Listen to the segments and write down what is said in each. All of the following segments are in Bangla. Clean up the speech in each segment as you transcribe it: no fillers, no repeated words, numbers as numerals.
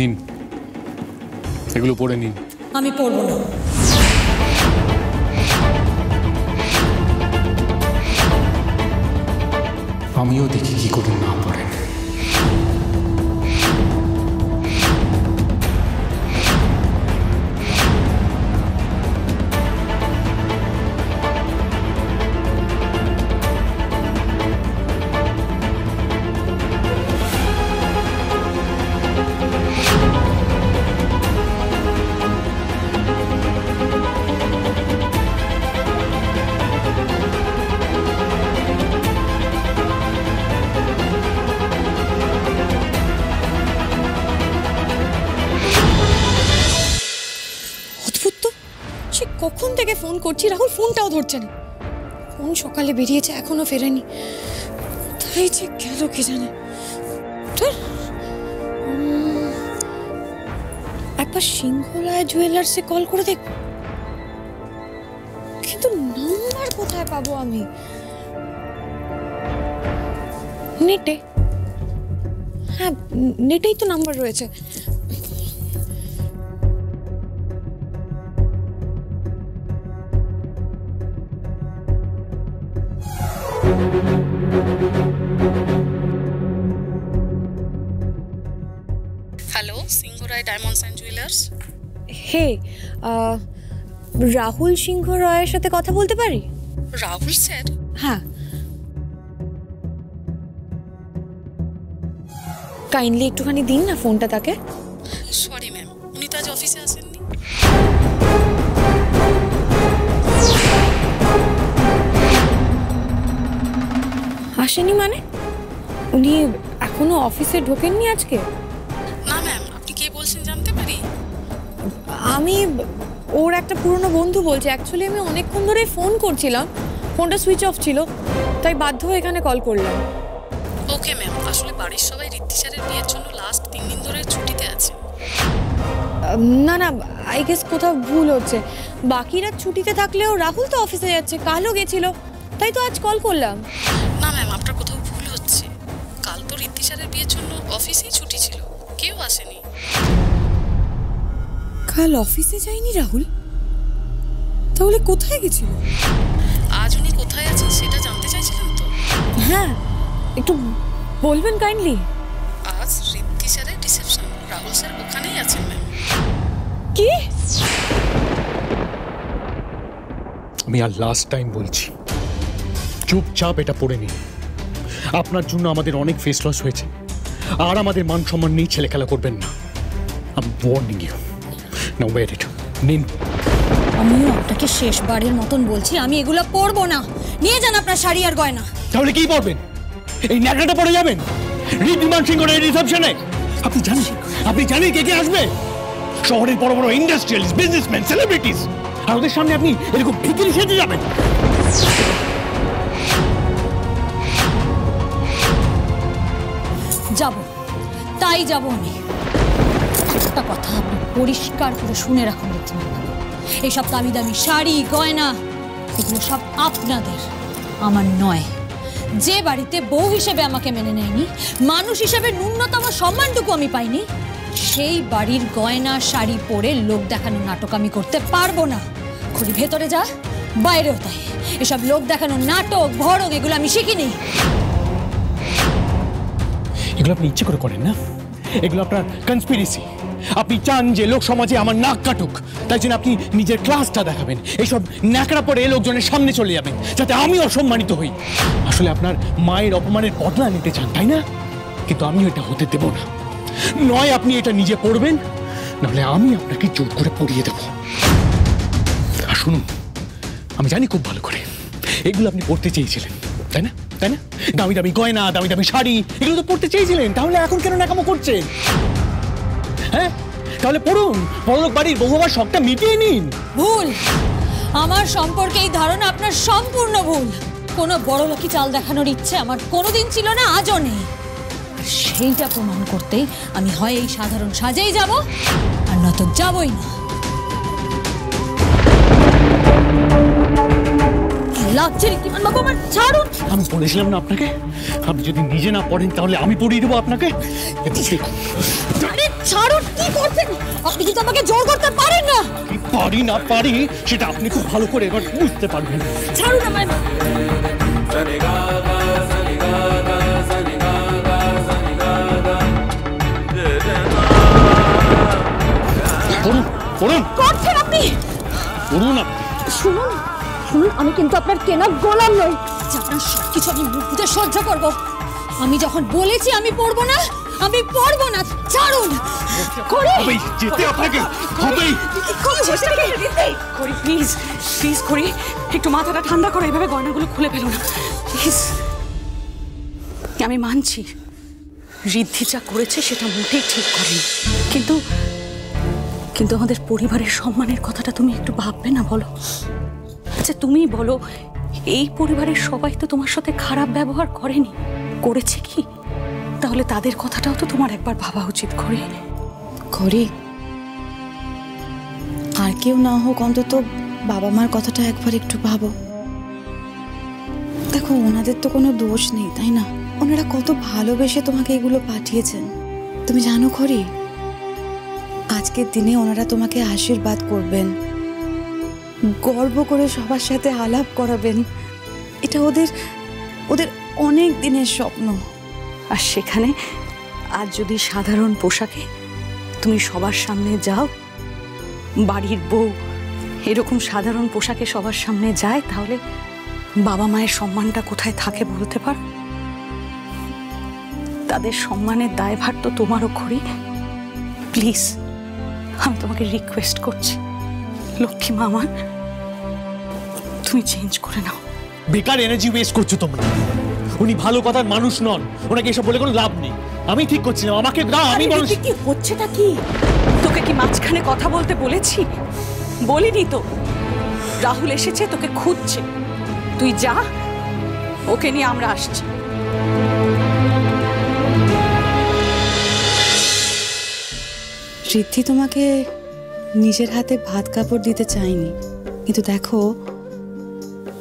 নিন, এগুলো পড়ে নিন। আমি পড়ব না। আমিও দেখি কি করে না পড়েন। কখন থেকে ফোন করছি, রাহুল ফোনটাও ধরছে না। ফোন সকালে বেরিয়েছে, এখনো ফেরেনি। তাই যে গেল কে জানে। একবার সিংহরায় জুয়েলার্সে কল করে দেখ, কিন্তু নাম্বার কোথায় পাবো আমি? নেটে, হ্যাঁ নেটেই তো নাম্বার রয়েছে। Hello, Singharoy diamonds and jewellers. হে, রাহুল সিংহ রয়ের সাথে কথা বলতে পারি? রাহুল স্যার? হ্যাঁ। কাইন্ডলি একটুখানি দিন না ফোনটা তাকে। সরি ম্যাম, উনি তো আজ অফিসে আসেননি। আসেনি মানে? উনি এখনো অফিসে ঢোকেননি আজকে? না ম্যাম, আপনি কে বলছেন জানতে পারি? আমি ওর একটা পুরনো বন্ধু বলছি। অ্যাকচুয়ালি আমি অনেকক্ষণ ধরে ফোন করছিলাম, ফোনটা সুইচ অফ ছিল, তাই বাধ্য হয়ে এখানে কল করলাম। ওকে ম্যাম, আসলে বাড়ির সবাই ঋদ্ধি স্যারের বিয়ের জন্য লাস্ট 3 দিন ধরে ছুটিতে আছে। না না, আই গেস কোথাও ভুল হচ্ছে। বাকিরা ছুটিতে থাকলেও রাহুল তো অফিসে যাচ্ছে, কালও গেছিল, তাই তো আজ কল করলাম। না ম্যাম, আপনার কোথাও ভুল হচ্ছে। কাল তো ঋদ্ধি স্যারের বিয়ের জন্য অফিসেই ছুটি ছিল, কেউ আসেনি। কাল অফিসে যায়নি রাহুল? তাহলে কোথায় গেছিল? আজ উনি কোথায় আছেন সেটা জানতে চাইছিলেন তো? হ্যাঁ, একটু বলবেন কাইন্ডলি। আজ ঋদ্ধি স্যারের রিসেপশন, রাহুল স্যার ওখানেই আছেন ম্যাম। কি? আমি আর লাস্ট টাইম বলছি, চুপচাপ এটা পড়ে নিন। আপনার জন্য আমাদের অনেক ফেস লস হয়েছে, আর আমাদের মান সম্মান নিয়ে ছেলে খেলা করবেন না। আমি ওয়ার্নিং ইউ। নাও ওয়েট ইট, নিন। আমিও আপনাকে শেষবারের মতন বলছি, আমি এগুলো পরবো না। নিয়ে যান আপনার শাড়ি আর গয়না। তাহলে কি পড়বেন? এই ন্যাকড়াটা পড়ে যাবেন ঋদ্ধিমান সিংহের রিসেপশনে? আপনি জানেন কে কে আসবে? শহরের বড় বড় ইন্ডাস্ট্রিয়ালিস্ট, বিজনেসম্যান, সেলিব্রিটিস। আর ওদের সামনে আপনি এরকম ভিখিরি সেজে যাবেন? যাব, তাই যাব আমি। একটা কথা আপনি পরিষ্কার করে শুনে রাখুন, এইসব দামি দামি শাড়ি গয়না এগুলো সব আপনাদের, আমার নয়। যে বাড়িতে বউ হিসেবে আমাকে মেনে নেয়নি, মানুষ হিসেবে ন্যূনতম সম্মানটুকু আমি পাইনি, সেই বাড়ির গয়না শাড়ি পরে লোক দেখানো নাটক আমি করতে পারবো না। খুলি ভেতরে যা, বাইরেও তাই। এসব লোক দেখানো নাটক ভড়ক এগুলো আমি শিখিনি। এগুলো আপনি ইচ্ছে করে করেন না, এগুলো আপনার কনস্পিরেসি। আপনি চান যে লোক সমাজে আমার নাক কাটুক, তাই জন্য আপনি নিজের ক্লাসটা দেখাবেন, এইসব ন্যাকড়া পরে লোকজনের সামনে চলে যাবেন যাতে আমি অসম্মানিত হই। আসলে আপনার মায়ের অপমানের বদলা নিতে চান, তাই না? কিন্তু আমি এটা হতে দেব না। নয় আপনি এটা নিজে পড়বেন, নাহলে আমি আপনাকে জোর করে পড়িয়ে দেব। আর শুনুন, আমি জানি খুব ভালো করে এগুলো আপনি পড়তে চেয়েছিলেন, তাই না? তাই না? দামি দামি গয়না, দামি দামি শাড়ি, এগুলো তো পড়তে চেয়েছিলেন। তাহলে এখন কেন ন্যাকামো করছেন? হ্যাঁ, তাহলে পড়ুন, বড়লোক বাড়ির বউ হওয়ার শখটা মিটিয়ে নিন। ভুল। আমার সম্পর্কে এই ধারণা আপনার সম্পূর্ণ ভুল। কোনো বড়লোকি চাল দেখানোর ইচ্ছে আমার কোনোদিন ছিল না, আজও নেই। সেইটা প্রমাণ করতেই আমি হয় এই সাধারণ সাজেই যাব, আর নয়তো যাবই না। লাগছে ঋদ্ধিমান বাবু আমার, ছাড়ুন। আমি বলেছিলাম না আপনাকে, আপনি যদি নিজে না পড়েন তাহলে আমি পড়িয়ে দেবো আপনাকে। আরে ছাড়ুন, কি করছেন আপনি? কিন্তু আমাকে জোর করতে পারেন না। কি পারি না পারি সেটা আপনি খুব ভালো করে এবার বুঝতে পারবেন। ছাড়ুন আমায়। পড়ুন পড়ুন করছেন আপনি? পড়ুন আপনি। শুনুন শুনুন, আমি কিন্তু আপনার কেনা গোলাম নই যে আপনার সবকিছু আমি মুখ বুঝে সহ্য করব। আমি যখন বলেছি আমি পড়বো না, আমি পড়বো না। ছাড়ুন। হবেই, যেতে আপনাকে হবেই। করি প্লিজ প্লিজ করি, একটু মাথাটা ঠান্ডা করো, এইভাবে গয়নাগুলো খুলে ফেলো না প্লিজ। আমি মানছি ঋদ্ধি যা করেছে সেটা মোটেই ঠিক করেনি, কিন্তু কিন্তু আমাদের পরিবারের সম্মানের কথাটা তুমি একটু ভাববে না বলো? আচ্ছা তুমিই বলো, এই পরিবারের সবাই তো তোমার সাথে খারাপ ব্যবহার করেনি, করেছে কি? তাহলে তাদের কথাটাও তো তোমার একবার ভাবা উচিত। করি আর কেউ না হোক অন্তত বাবা মার কথাটা একবার একটু ভাবো। দেখো ওনাদের তো কোনো দোষ নেই, তাই না? ওনারা কত ভালোবেসে তোমাকে এগুলো পাঠিয়েছেন। তুমি জানো খরি, আজকের দিনে ওনারা তোমাকে আশীর্বাদ করবেন, গর্ব করে সবার সাথে আলাপ করাবেন। এটা ওদের ওদের অনেক দিনের স্বপ্ন। আর সেখানে আজ যদি সাধারণ পোশাকে তুমি সবার সামনে যাও, বাড়ির বউ এরকম সাধারণ পোশাকে সবার সামনে যায়, তাহলে বাবা মায়ের সম্মানটা কোথায় থাকে বলতে পার? তাদের সম্মানের দায়ভার তো তোমারও করি। প্লিজ আমি তোমাকে রিকোয়েস্ট করছি, লক্ষ্মী মা আমার, তুমি চেঞ্জ করে নাও। বেকার এনার্জি ওয়েস্ট করছো তোমরা। উনি ভালো কথার মানুষ নন, ওনাকে এসব বলে কোনো লাভ নেই। আমি ঠিক করছিলাম, আমাকে দাও, আমি মানুষ। কি হচ্ছেটা কি? তোকে কি মাঝখানে কথা বলতে বলেছি? বলিনি তো। রাহুল এসেছে, তোকে খুঁজছে, তুই যা, ওকে নিয়ে আমরা আসছি। ঋদ্ধি তোমাকে নিজের হাতে ভাত কাপড় দিতে চায়নি, কিন্তু দেখো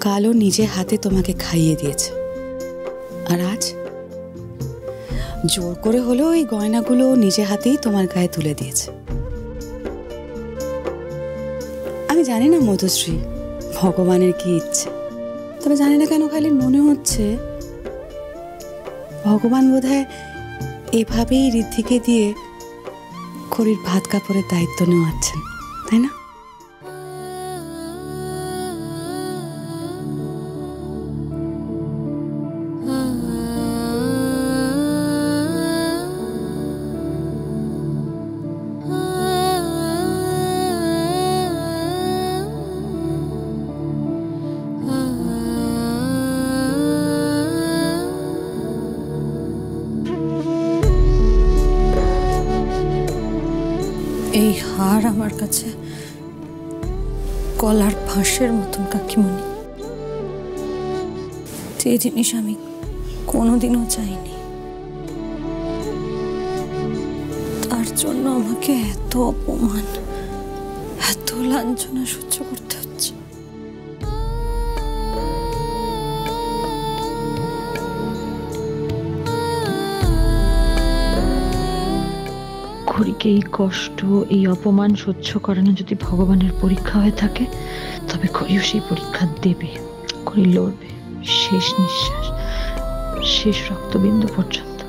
কালও নিজের হাতে তোমাকে খাইয়ে দিয়েছে। আর আজ জোর করে হলেও এই গয়নাগুলো নিজে হাতেই তোমার গায়ে তুলে দিয়েছে। আমি জানি না মধুশ্রী ভগবানের কি ইচ্ছে, তবে জানি না কেন খালি মনে হচ্ছে ভগবান বোধহয় এভাবেই ঋদ্ধিকে দিয়ে খড়ির ভাত কাপড়ের দায়িত্ব নেওয়াচ্ছেন, তাই না? এই হার আমার কাছে কলার ফাঁসের মতন কাকিমণি, যে জিনিস আমি কোনোদিনও চাইনি, তার জন্য আমাকে এত অপমান, এত লাঞ্ছনা সহ্য করতে হচ্ছে। খড়িকে এই কষ্ট, এই অপমান সহ্য করানো যদি ভগবানের পরীক্ষা হয়ে থাকে, তবে খড়িও সেই পরীক্ষা দেবে। খড়ি লড়বে শেষ নিঃশ্বাস, শেষ রক্তবিন্দু পর্যন্ত।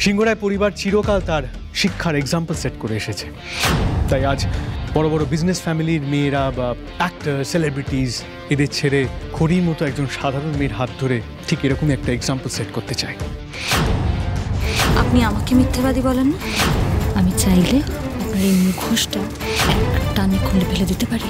সিংহরায় পরিবার চিরকাল তার শিক্ষার এক্সাম্পল সেট করে এসেছে, তাই আজ বড় বড় বিজনেস ফ্যামিলির মেয়েরা বা অ্যাক্টর, সেলিব্রিটিজ এদের ছেড়ে খড়ির মতো একজন সাধারণ মেয়ের হাত ধরে ঠিক এরকমই একটা এক্সাম্পল সেট করতে চায়। আপনি আমাকে মিথ্যাবাদী বলেন না? আমি চাইলে আপনার এই মুখোশটা এক টানে খুলে ফেলে দিতে পারি।